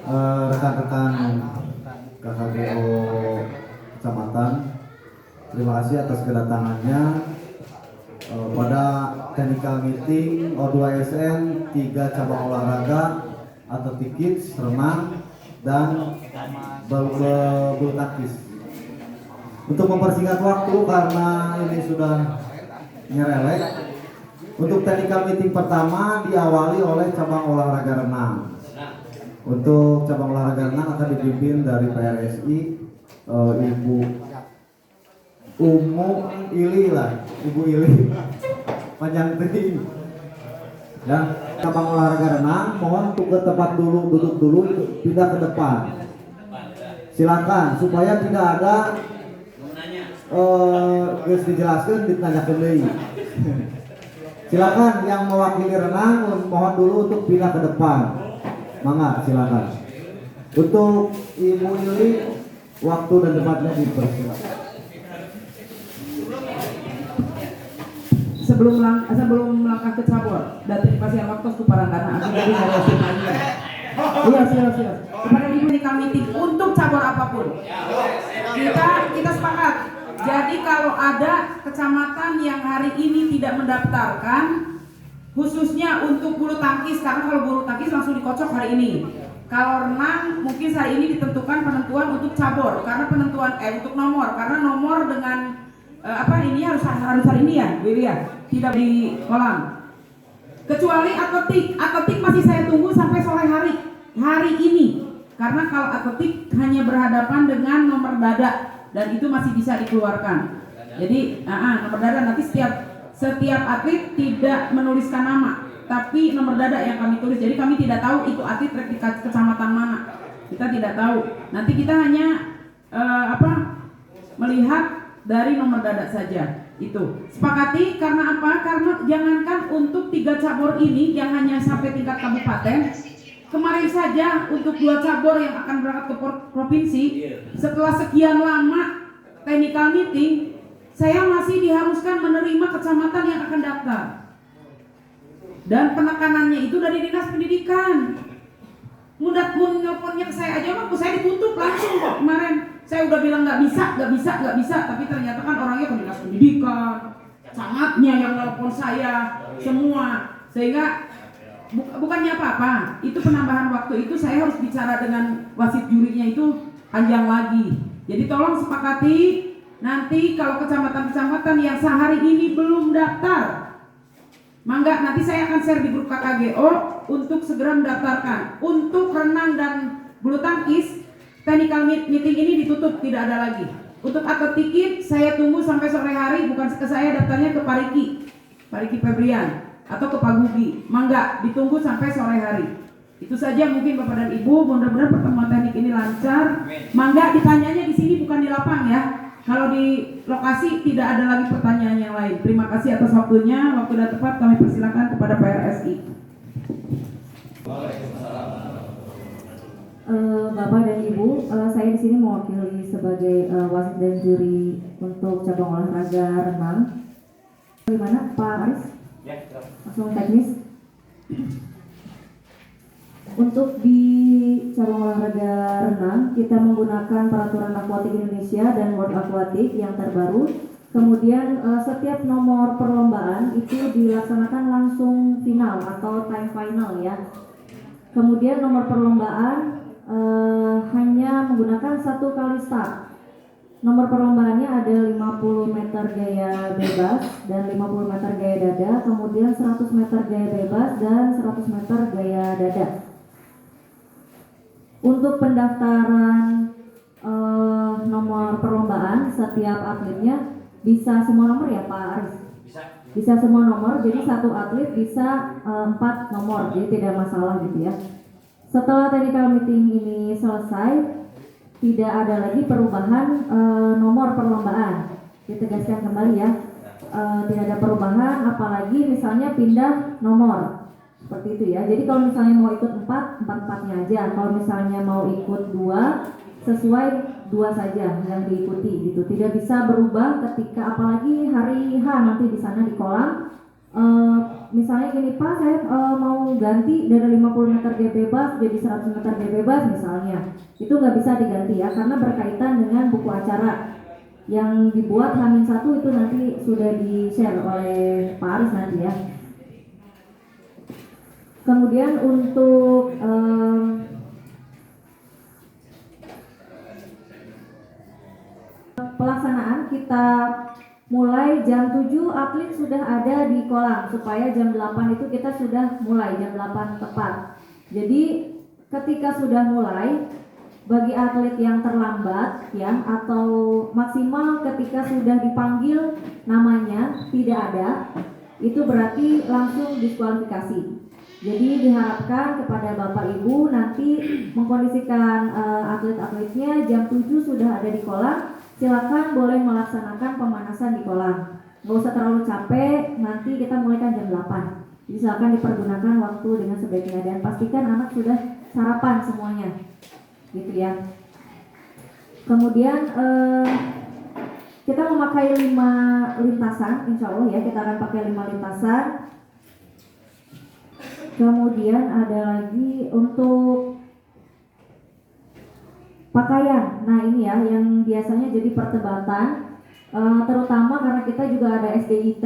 rekan-rekan KKBO Kecamatan, terima kasih atas kedatangannya pada technical meeting O2SN 3 cabang olahraga atletik kids, renang, dan bulu tangkis. Untuk mempersingkat waktu karena ini sudah nyerelek, untuk technical meeting pertama diawali oleh cabang olahraga renang. Untuk cabang olahraga renang akan dipimpin dari PRSI Ibu Ibu Ili panjang tri. Ya, cabang olahraga renang mohon untuk ke tempat dulu, duduk dulu, pindah ke depan. Silakan supaya tidak ada guys dijelaskan ditanyakan deui. Silakan yang mewakili renang mohon dulu untuk pindah ke depan. Mangga silakan. Untuk Ibu Ili waktu dan tempatnya dipersilakan. Sebelum melangkah ke cabur, datang pasien waktu kuparan karena aku jadi ngelewatin lagi. Iya siap. Kepada ibu di meeting untuk cabur apapun, kita sepakat. Jadi kalau ada kecamatan yang hari ini tidak mendaftarkan, khususnya untuk bulu tangkis, karena kalau bulu tangkis langsung dikocok hari ini. Kalau renang mungkin hari ini ditentukan penentuan untuk cabur, karena penentuan untuk nomor, karena nomor dengan ini harus hari ini ya, Willy ya, tidak di kolam. Kecuali atletik masih saya tunggu sampai sore hari ini, karena kalau atletik hanya berhadapan dengan nomor dada dan itu masih bisa dikeluarkan. Jadi nomor dada nanti setiap atlet tidak menuliskan nama, tapi nomor dada yang kami tulis. Jadi kami tidak tahu itu atlet di kecamatan mana, kita tidak tahu. Nanti kita hanya melihat dari nomor dada saja. Itu sepakati. Karena apa? Karena jangankan untuk 3 cabur ini yang hanya sampai tingkat kabupaten, kemarin saja untuk 2 cabur yang akan berangkat ke provinsi, setelah sekian lama technical meeting, saya masih diharuskan menerima kecamatan yang akan daftar. Dan penekanannya itu dari Dinas Pendidikan. Mudah nelponnya ke saya aja, saya ditutup langsung kok kemarin. Saya udah bilang nggak bisa, tapi ternyata kan orangnya ke Dinas Pendidikan, camatnya yang nelpon saya semua, sehingga bukannya apa-apa, itu penambahan waktu itu saya harus bicara dengan wasit jurinya itu panjang lagi. Jadi tolong sepakati nanti kalau kecamatan-kecamatan yang sehari ini belum daftar, mangga nanti saya akan share di grup KKGO untuk segera mendaftarkan. Untuk renang dan bulu tangkis, technical meeting ini ditutup, tidak ada lagi. Untuk atletik saya tunggu sampai sore hari, bukan ke saya, daftarnya ke Pak Riki Febrian atau ke Pak Gugi. Mangga ditunggu sampai sore hari. Itu saja mungkin Bapak dan Ibu, mudah-mudahan pertemuan teknik ini lancar. Mangga ditanyanya di sini bukan di lapang ya. Kalau di lokasi tidak ada lagi pertanyaan yang lain. Terima kasih atas waktunya. Waktu sudah tepat, kami persilakan kepada PRSI. Bapak dan Ibu, saya di sini mewakili sebagai wasit dan juri untuk cabang olahraga renang. Bagaimana Pak Aris? Langsung teknis. Untuk di cabang olahraga renang, kita menggunakan peraturan Akuatik Indonesia dan World Aquatic yang terbaru. Kemudian setiap nomor perlombaan itu dilaksanakan langsung final atau time final ya. Kemudian nomor perlombaan hanya menggunakan 1 kali start. Nomor perlombaannya ada 50 meter gaya bebas dan 50 meter gaya dada, kemudian 100 meter gaya bebas dan 100 meter gaya dada. Untuk pendaftaran nomor perlombaan, setiap atletnya bisa semua nomor ya Pak Aris? Bisa semua nomor, jadi satu atlet bisa 4 nomor, jadi tidak masalah gitu ya. Setelah technical meeting ini selesai, tidak ada lagi perubahan nomor perlombaan. Ditegaskan kembali ya, tidak ada perubahan, apalagi misalnya pindah nomor seperti itu ya. Jadi kalau misalnya mau ikut 4-4-nya aja. Kalau misalnya mau ikut 2, sesuai 2 saja yang diikuti gitu. Tidak bisa berubah ketika apalagi hari H nanti di sana di kolam misalnya gini Pak, saya mau ganti dari 50 meter gaya bebas jadi 100 meter gaya bebas misalnya, itu nggak bisa diganti ya, karena berkaitan dengan buku acara yang dibuat H-1 itu nanti sudah di-share oleh Pak Aris nanti ya. Kemudian untuk pelaksanaan kita mulai jam 7 atlet sudah ada di kolam, supaya jam 8 itu kita sudah mulai jam 8 tepat. Jadi ketika sudah mulai, bagi atlet yang terlambat ya, atau maksimal ketika sudah dipanggil namanya tidak ada, itu berarti langsung diskualifikasi. Jadi diharapkan kepada Bapak Ibu nanti mengkondisikan atlet-atletnya jam 7 sudah ada di kolam. Silakan boleh melaksanakan pemanasan di kolam. Nggak usah terlalu capek, nanti kita mulai kan jam 8. Jadi silakan dipergunakan waktu dengan sebaiknya dan pastikan anak sudah sarapan semuanya. Gitu ya. Kemudian kita memakai 5 lintasan, insya Allah ya, kita akan pakai 5 lintasan. Kemudian ada lagi untuk pakaian. Nah ini ya yang biasanya jadi perdebatan, terutama karena kita juga ada SDIT.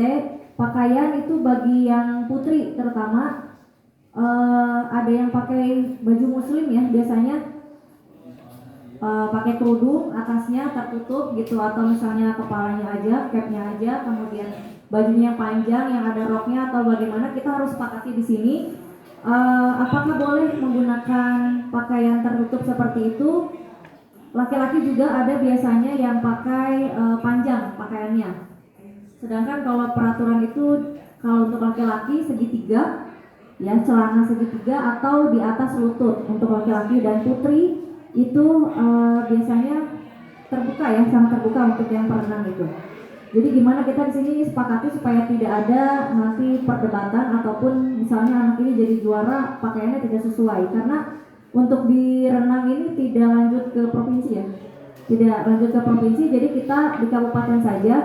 Pakaian itu bagi yang putri terutama, ada yang pakai baju muslim ya, biasanya pakai kerudung atasnya tertutup gitu, atau misalnya kepalanya aja, capnya aja, kemudian bajunya panjang yang ada roknya atau bagaimana. Kita harus sepakati di sini apakah boleh menggunakan pakaian tertutup seperti itu. Laki-laki juga ada biasanya yang pakai panjang pakaiannya. Sedangkan kalau peraturan itu kalau untuk laki-laki segitiga ya, celana segitiga atau di atas lutut untuk laki-laki, dan putri itu biasanya terbuka ya, sangat terbuka untuk yang perenang itu. Jadi gimana kita di sini sepakati supaya tidak ada nanti perdebatan ataupun misalnya anak ini jadi juara pakaiannya tidak sesuai, karena untuk di renang ini tidak lanjut ke provinsi ya, tidak lanjut ke provinsi, jadi kita di kabupaten saja.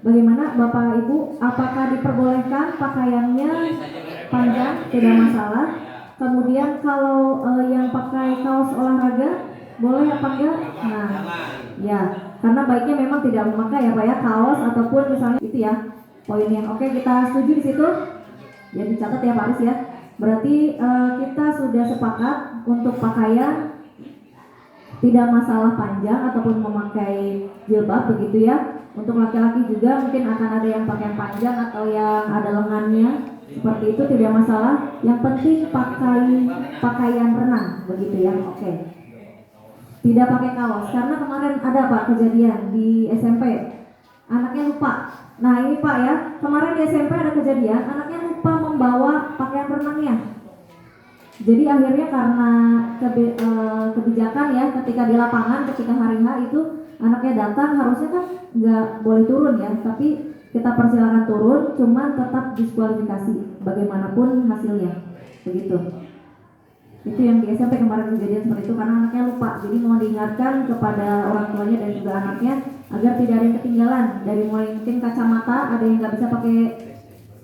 Bagaimana Bapak Ibu, apakah diperbolehkan pakaiannya panjang? Tidak masalah. Kemudian kalau yang pakai kaos olahraga boleh apa enggak? Nah, ya, karena baiknya memang tidak memakai ya Pak ya, kaos ataupun misalnya itu ya poin yang oke, kita setuju di situ. Ya dicatat ya Pak Aris ya. Berarti kita sudah sepakat untuk pakaian tidak masalah panjang ataupun memakai jilbab begitu ya. Untuk laki-laki juga mungkin akan ada yang pakai panjang atau yang ada lengannya, seperti itu tidak masalah. Yang penting pakai pakaian renang begitu ya. Oke. Tidak pakai kaos, karena kemarin ada Pak kejadian di SMP, anaknya lupa. Nah ini Pak ya, kemarin di SMP ada kejadian anaknya lupa membawa pakaian renangnya. Jadi akhirnya karena kebijakan ya, ketika di lapangan, ketika hari H itu anaknya datang, harusnya kan nggak boleh turun ya, tapi kita persilakan turun, cuman tetap diskualifikasi bagaimanapun hasilnya, begitu. Itu yang di SMP kemarin kejadian seperti itu karena anaknya lupa. Jadi mohon diingatkan kepada orang tuanya dan juga anaknya agar tidak ada yang ketinggalan, dari mulai mungkin kacamata, ada yang nggak bisa pakai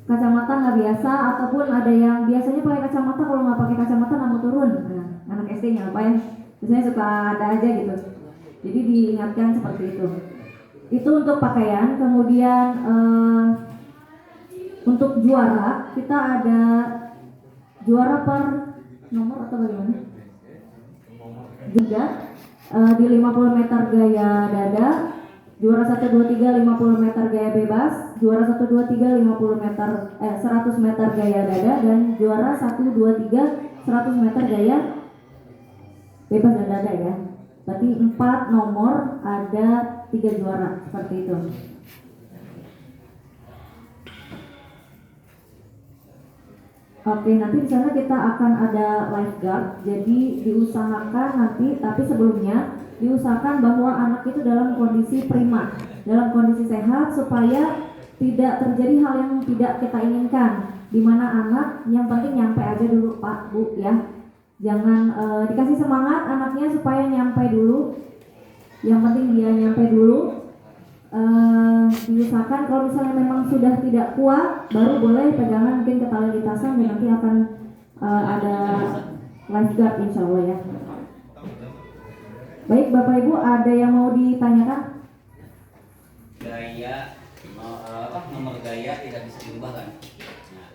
kacamata nggak biasa, ataupun ada yang biasanya pakai kacamata, kalau nggak pakai kacamata nggak mau turun. Nah, anak SD-nya apa ya, biasanya suka ada aja gitu. Jadi diingatkan seperti itu. Itu untuk pakaian. Kemudian untuk juara kita ada juara per nomor atau bagaimana? Juga di 50 meter gaya dada, juara 1 2 3 50 meter gaya bebas, juara 1 2 3 50 meter 100 meter gaya dada, dan juara 1 2 3 100 meter gaya bebas dan dada ya. Berarti 4 nomor ada 3 juara seperti itu. Oke, nanti di sana kita akan ada lifeguard. Jadi diusahakan nanti, tapi sebelumnya diusahakan bahwa anak itu dalam kondisi prima, dalam kondisi sehat, supaya tidak terjadi hal yang tidak kita inginkan. Di mana anak yang penting nyampe aja dulu Pak Bu ya. Jangan dikasih semangat anaknya supaya nyampe dulu. Yang penting dia nyampe dulu. diusahakan kalau misalnya memang sudah tidak kuat, baru boleh pegangan mungkin ke tali lintasan dan nanti akan ada lifeguard insya Allah ya. Baik Bapak Ibu, ada yang mau ditanyakan? Gaya nomor gaya tidak bisa diubah kan? Nah,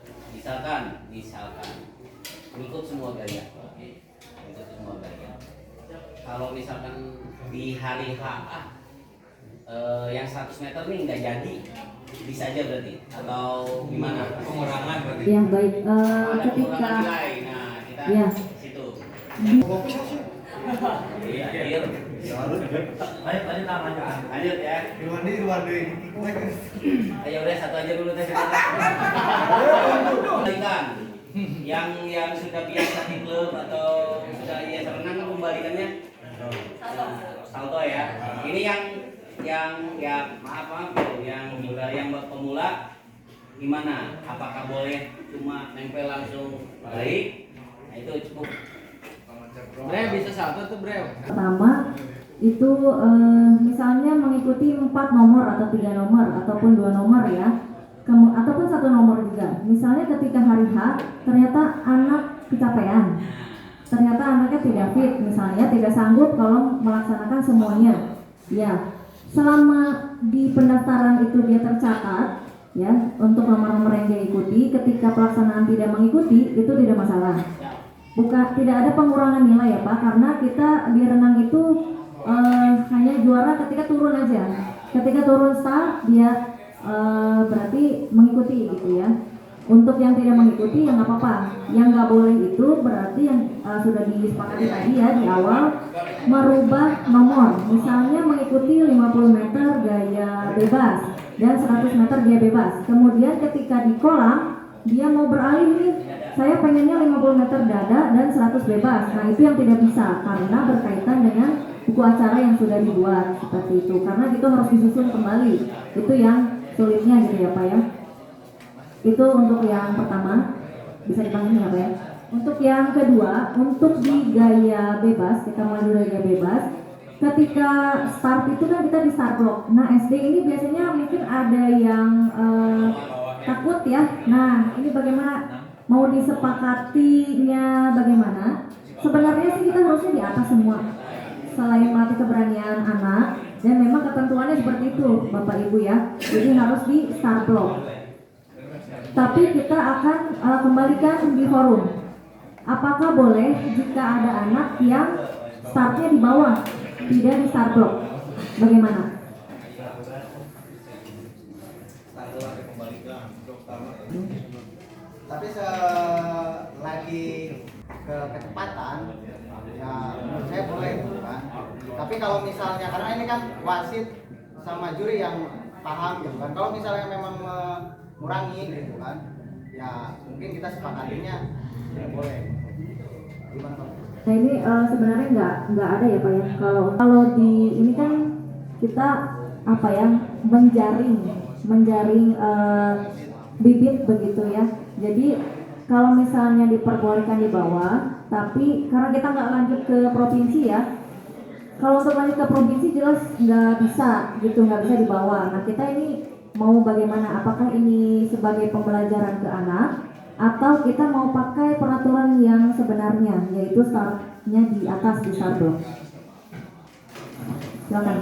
misalkan ikut semua gaya, ikut semua gaya. Kalau misalkan di hari H yang 100 meter nih nggak jadi, bisa aja berarti atau gimana? Pengurangan berarti. Ya baik, Ada ketika pengurangan nilai. Nah kita ya. situ. Iya, lanjut ya. Ayo udah satu aja dulu tes. Kembalikan yang sudah biasa di klub atau sudah biasa renang kan kembalikannya salto ya. Ini yang maaf yang pemula gimana? Apakah boleh cuma nempel langsung balik? Nah itu cukup. Bre bisa salto tuh bre. Pertama itu misalnya mengikuti 4 nomor atau 3 nomor ataupun 2 nomor ya, ataupun 1 nomor juga. Misalnya ketika hari H ternyata anak kecapean, ternyata anaknya tidak fit, misalnya tidak sanggup kalau melaksanakan semuanya. Ya, selama di pendaftaran itu dia tercatat ya untuk nomor-nomor yang dia ikuti, ketika pelaksanaan tidak mengikuti itu tidak masalah. Tidak ada pengurangan nilai ya Pak, karena kita di renang itu hanya juara ketika turun aja. Ketika turun start dia berarti mengikuti gitu ya. Untuk yang tidak mengikuti ya nggak apa-apa. Yang nggak boleh itu berarti yang sudah disepakati tadi ya di awal, merubah nomor. Misalnya mengikuti 50 meter gaya bebas dan 100 meter gaya bebas. Kemudian ketika di kolam dia mau beralih nih, saya pengennya 50 meter dada dan 100 bebas. Nah itu yang tidak bisa karena berkaitan dengan buku acara yang sudah dibuat seperti itu. Karena itu harus disusun kembali. Itu yang sulitnya gitu ya Pak ya. Itu untuk yang pertama, bisa dipahami ya Pak ya. Untuk yang kedua, untuk di gaya bebas, kita mulai dari gaya bebas. Ketika start itu kan kita di start block. Nah SD ini biasanya mungkin ada yang takut ya. Nah ini bagaimana? Mau disepakatinya bagaimana? Sebenarnya sih kita harusnya di atas semua. Selain melatih keberanian anak, dan memang ketentuannya seperti itu Bapak Ibu ya. Jadi harus di start block. Tapi kita akan kembalikan di forum. Apakah boleh jika ada anak yang startnya di bawah, tidak di start block? Bagaimana? Tapi selagi ke kecepatan ya menurut saya boleh gitu kan. Tapi kalau misalnya karena ini kan wasit sama juri yang paham gitu kan. Kalau misalnya memang mengurangi gitu kan, ya mungkin kita sepakatinya ya boleh. Gimana Pak? Nah ini sebenarnya nggak ada ya Pak ya. Kalau di ini kan kita apa ya menjaring bibit begitu ya. Jadi kalau misalnya diperbolehkan di bawah, tapi karena kita nggak lanjut ke provinsi ya. Kalau untuk lanjut ke provinsi jelas nggak bisa gitu, nggak bisa di bawah. Nah kita ini mau bagaimana? Apakah ini sebagai pembelajaran ke anak atau kita mau pakai peraturan yang sebenarnya, yaitu startnya di atas di start block? Silakan.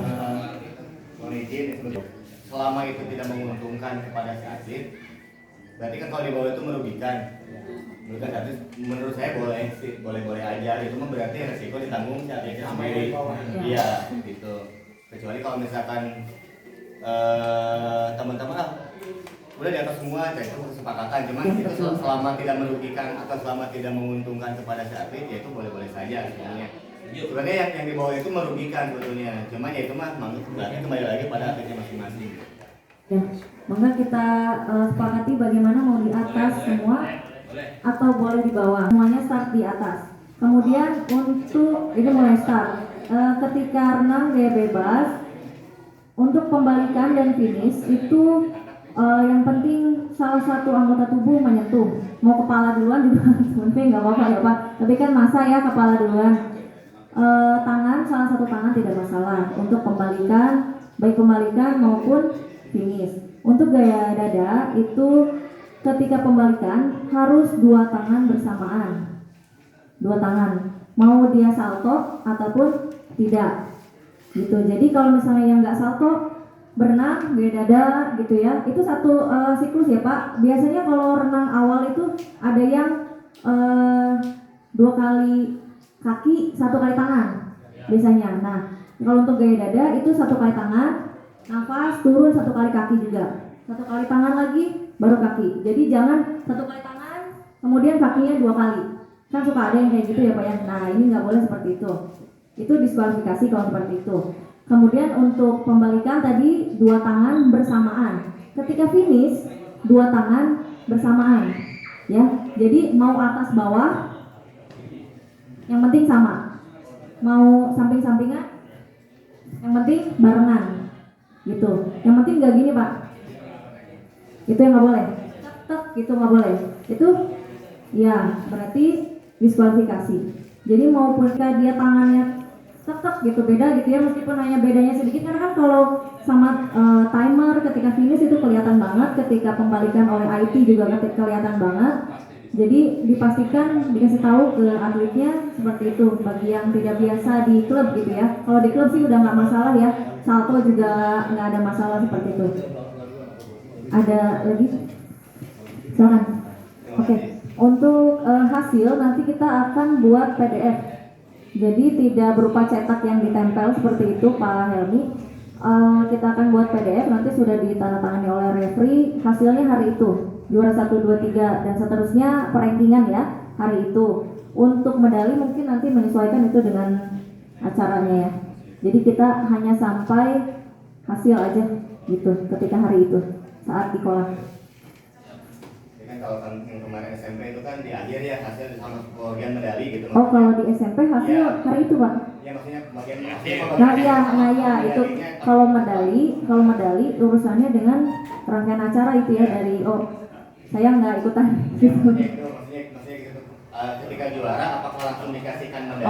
Selama itu tidak menguntungkan kepada si atlet, berarti kan kalau di bawah itu merugikan atlet. Menurut saya boleh aja. Itu mah berarti resiko ditanggung si atletnya sendiri. Iya, gitu. Kecuali kalau misalkan teman-teman udah di atas semua, itu kesepakatan. Cuman itu selama tidak merugikan atau selama tidak menguntungkan kepada si atlet, ya itu boleh-boleh saja sebenarnya. Sebenarnya yang di bawah itu merugikan sebetulnya. Cuman ya itu mah berarti kembali lagi pada atletnya masing-masing. Ya, maka kita sepakati bagaimana mau di atas semua atau boleh di bawah. Semuanya start di atas. Kemudian untuk ini mulai start. Ketika renang gaya bebas, untuk pembalikan dan finish itu yang penting salah satu anggota tubuh menyentuh. Mau kepala duluan juga sebenarnya nggak apa-apa ya Pak. Tapi kan masa ya kepala duluan. Tangan, salah satu tangan tidak masalah. Untuk pembalikan baik pembalikan maupun finish. Untuk gaya dada itu ketika pembalikan harus 2 tangan bersamaan, 2 tangan, mau dia salto ataupun tidak gitu. Jadi kalau misalnya yang nggak salto, berenang gaya dada gitu ya, itu satu siklus ya Pak. Biasanya kalau renang awal itu ada yang 2 kali kaki 1 kali tangan biasanya. Nah kalau untuk gaya dada itu 1 kali tangan, nafas turun 1 kali kaki juga, 1 kali tangan lagi baru kaki. Jadi jangan 1 kali tangan kemudian kakinya 2 kali, kan suka ada yang kayak gitu ya Pak ya. Nah ini nggak boleh seperti itu diskualifikasi kalau seperti itu. Kemudian untuk pembalikan tadi 2 tangan bersamaan. Ketika finish 2 tangan bersamaan, ya. Jadi mau atas bawah, yang penting sama. Mau samping-sampingan, yang penting barengan, gitu. Yang penting nggak gini Pak. Itu yang nggak boleh. Tek gitu nggak boleh. Itu, ya berarti diskualifikasi. Jadi maupun dia tangannya tek gitu beda gitu ya, meskipun hanya bedanya sedikit, karena kan kalau sama timer ketika finish itu kelihatan banget, ketika pembalikan oleh IT juga kelihatan banget. Jadi dipastikan dikasih tahu ke atletnya seperti itu, bagi yang tidak biasa di klub gitu ya. Kalau di klub sih udah nggak masalah ya, salto juga nggak ada masalah seperti itu. Ada lagi? Silakan. Oke. Untuk hasil nanti kita akan buat PDF. Jadi tidak berupa cetak yang ditempel seperti itu Pak Helmi. Kita akan buat PDF, nanti sudah ditandatangani oleh referee. Hasilnya hari itu, juara 1, 2, 3 dan seterusnya, perankingan ya hari itu. Untuk medali mungkin nanti menyesuaikan itu dengan acaranya ya. Jadi kita hanya sampai hasil aja gitu ketika hari itu saat di kolam. Kalau yang kemarin SMP itu kan di akhir ya hasil sama bagian medali gitu. Oh kalau di SMP hasil ya, hari itu Pak? Ya maksudnya bagian Nah ya itu kalau medali urusannya dengan rangkaian acara itu ya, dari saya nggak ikutan gitu. Maksudnya gitu. Ketika juara apakah langsung dikasihkan medali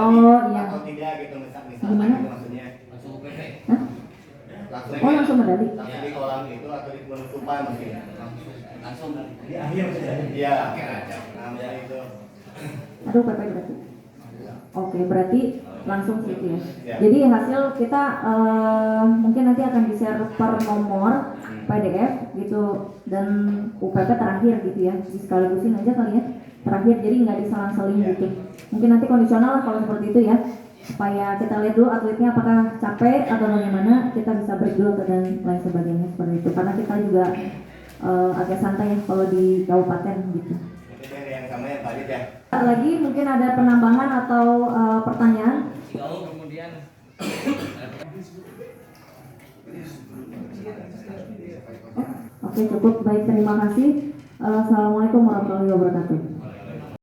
iya. atau tidak gitu misalnya Gimana? gitu maksudnya. Hah? Langsung medali. Langsung di kolam itu atau di penutupan mungkin. Langsung Di akhir iya nah itu. Aduh PP berarti. Oke berarti langsung gitu ya. Jadi hasil kita mungkin nanti akan di-share per nomor PDF gitu, dan UPP terakhir gitu ya, disekaligusin aja kali ya terakhir, jadi nggak diselang-seling gitu. Mungkin nanti kondisional lah kalau seperti itu ya, supaya kita lihat dulu atletnya apakah capek atau bagaimana, kita bisa break dulu dan lain sebagainya seperti itu, karena kita juga agak santai ya kalau di kabupaten gitu. Yang sama ya Pak ya. Lagi mungkin ada penambahan atau pertanyaan? kemudian Oke cukup baik, terima kasih. Assalamualaikum warahmatullahi wabarakatuh.